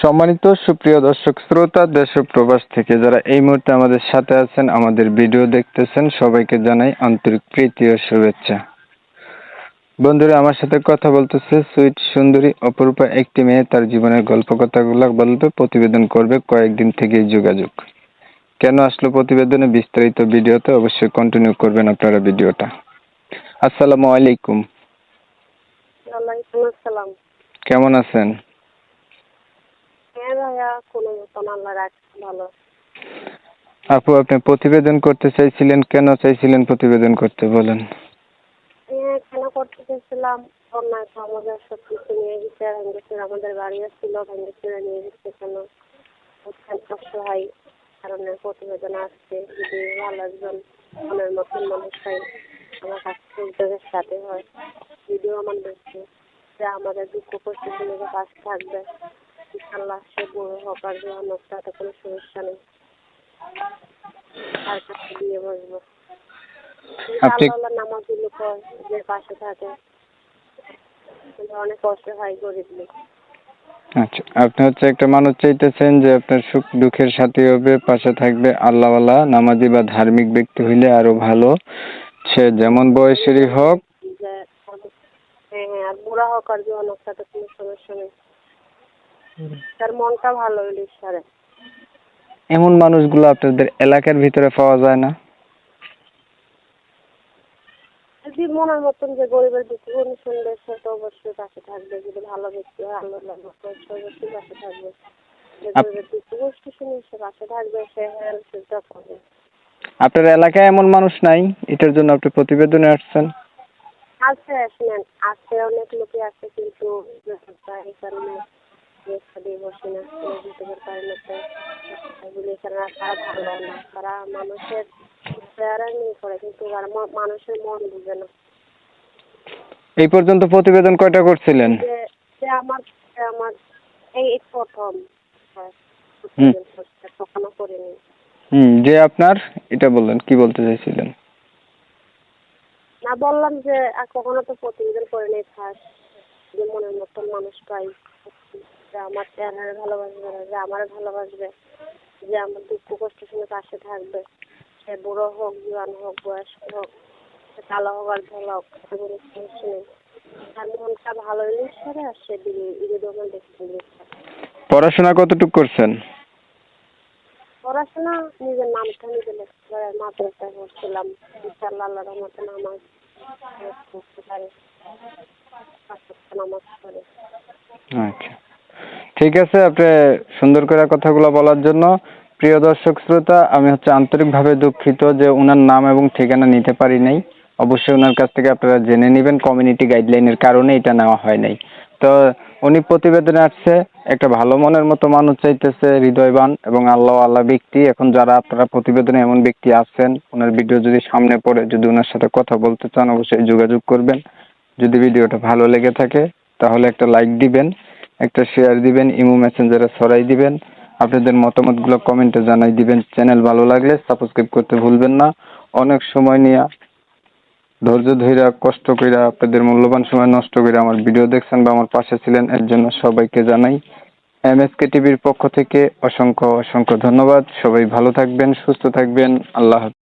সম্মানিত সুপ্রিয় দর্শক শ্রোতা দেশ ও প্রবাস থেকে যারা এই মুহূর্তে আমাদের সাথে আছেন, আমাদের ভিডিও দেখতেছেন, সবাইকে জানাই আন্তরিক প্রীতি ও শুভেচ্ছা। বন্ধুরা, আমার সাথে কথা বলতেছে সুইট সুন্দরী অপরূপা একটি মেয়ে। তার জীবনের গল্প কথাগুলো বলবে, প্রতিবেদন করবে। কয়েকদিন থেকেই যোগাযোগ। কেন আসলো প্রতিবেদনে, বিস্তারিত ভিডিওতে অবশ্যই কন্টিনিউ করবেন আপনারা ভিডিওটা। আসসালামু আলাইকুম। ওয়ালাইকুম আসসালাম। কেমন আছেন? হ্যাঁ ভাইয়া, কোনো মতন আল্লাহ রাখছে ভালো। আপু, আপনি প্রতিবেদন করতে চাইছিলেন, কেন চাইছিলেন প্রতিবেদন করতে বলেন? হ্যাঁ, কেন করতে চেয়েছিলাম, বন্যায় তো আমাদের সব কিছু নিয়ে গেছে, ভেঙেছে, আমাদের বাড়িও ছিল, ভেঙেছে নিয়ে গেছে। কেন অসহায় কারণে প্রতিবেদন আসছে। যদি ভালো একজন মনের মতন মানুষ পাই, আমার কাছ থেকে উদ্যোগের সাথে হয়, ভিডিও আমার দেখছে, যে আমাদের দুঃখ কষ্ট শুনে পাশে থাকবে। ইনশাল্লাহ সে বড় হোক আর জোয়ান হোক, তাতে কোনো সমস্যা নেই। তার কাছে দিয়ে বসবো। আপনি আল্লাহ নামাজগুলো পড়, যে পাশে থাকে, অনেক কষ্ট হয় গরিব লোক। আচ্ছা, আপনি একটা মানুষ চাইতেছেন যে আপনার সুখ দুঃখের সাথী হবে, পাশে থাকবে, আল্লাহওয়ালা নামাজি বা ধার্মিক ব্যক্তি হইলে আরো ভালো। সে যেমন বয়সেরই হোক। যে হ্যাঁ হ্যাঁ, আর বুড়া হোক আর জোয়ান হোক, তাতে কোনো সমস্যা নেই। তার মনটা ভালো হইলে ঈশ্বরে। এমন মানুষগুলো আপনাদের এলাকার ভিতরে পাওয়া যায় না? যদি মনের মতন যে গরিবের দুঃখ শুনবে, সে তো অবশ্যই পাশে থাকবে। যদি ভালো ব্যক্তি হয়, আল্লাহ অবশ্যই পাশে থাকবে। যে গরিবের দুঃখ কষ্ট শুনে সে পাশে থাকবে, সে হেল্পটা করবে। আপনার এলাকায় এমন মানুষ নাই, এটার জন্য আপনি প্রতিবেদনে আসছেন? আছে, শুনেন, আছে, অনেক লোকই আছে, কিন্তু এই কারণে বসে না, দিতে পারে না। তারা ভালো না, তারা মানুষের চেহারা নিয়ে করে, কিন্তু মানুষের মন বুঝে না। এই পর্যন্ত প্রতিবেদন কয়টা করছিলেন? যে আমার আমার এই প্রথম কখনো করিনি। যে আপনার এটা বললেন, কি বলতে চাইছিলেন? না, বললাম যে কখনো তো প্রতিবেদন করিনি। ফার্স্ট যে মনের মতন মানুষ পাই, যে আমার চেহারা ভালোবাসবে, যে আমার ভালোবাসবে, যে আমার দুঃখ কষ্ট শুনে পাশে থাকবে। সে বুড়ো হোক, জোয়ান হোক, বয়স্ক হোক, কালো হোক আর ধলা হোক, কোনো সমস্যা নেই। তার মনটা ভালো হলে ঈশ্বরে, আর সে দিলে দোকান দেখতে। পড়াশোনা কতটুকু করছেন? পড়াশোনা নিজের নামটা নিজে লিখতে পারে, মাদ্রাসায় পড়ছিলাম। ইনশাআল্লাহ আল্লাহর রহমতে নামাজ পড়তে পারে, নামাজ পড়ে। আচ্ছা, ঠিক আছে। আপনি সুন্দর করে কথাগুলো বলার জন্য প্রিয় দর্শক শ্রোতা, আমি আন্তরিকভাবে দুঃখিত যে ওনার নাম এবং ঠিকানা নিতে পারি নাই। অবশ্যই ওনার কাছ থেকে আপনারা জেনে নেবেন, কমিউনিটি গাইডলাইনের কারণে এটা নেওয়া হয় নাই। তো উনি প্রতিবেদনে আসছে, একটা ভালো মনের মতো মানুষ চাইতেছে, হৃদয়বান এবং আল্লাহ ব্যক্তি। এখন যারা আপনারা প্রতিবেদনে এমন ব্যক্তি আছেন, ওনার ভিডিও যদি সামনে পড়ে, যদি ওনার সাথে কথা বলতে চান, অবশ্যই যোগাযোগ করবেন। যদি ভিডিওটা ভালো লেগে থাকে তাহলে একটা লাইক দিবেন, একটা শেয়ার দিবেন, ইমো মেসেঞ্জারে ছড়াই দিবেন, আপনাদের মতামতগুলো কমেন্টে জানাই দিবেন। চ্যানেল ভালো লাগলে সাবস্ক্রাইব করতে ভুলবেন না। অনেক সময় নিয়ে, ধৈর্য ধইরা, কষ্ট কইরা, আপনাদের মূল্যবান সময় নষ্ট করে আমার ভিডিও দেখছেন বা আমার পাশে ছিলেন, এর জন্য সবাইকে জানাই এমএসকে টিভির পক্ষ থেকে অসংখ্য অসংখ্য ধন্যবাদ। সবাই ভালো থাকবেন, সুস্থ থাকবেন। আল্লাহ হাফেজ।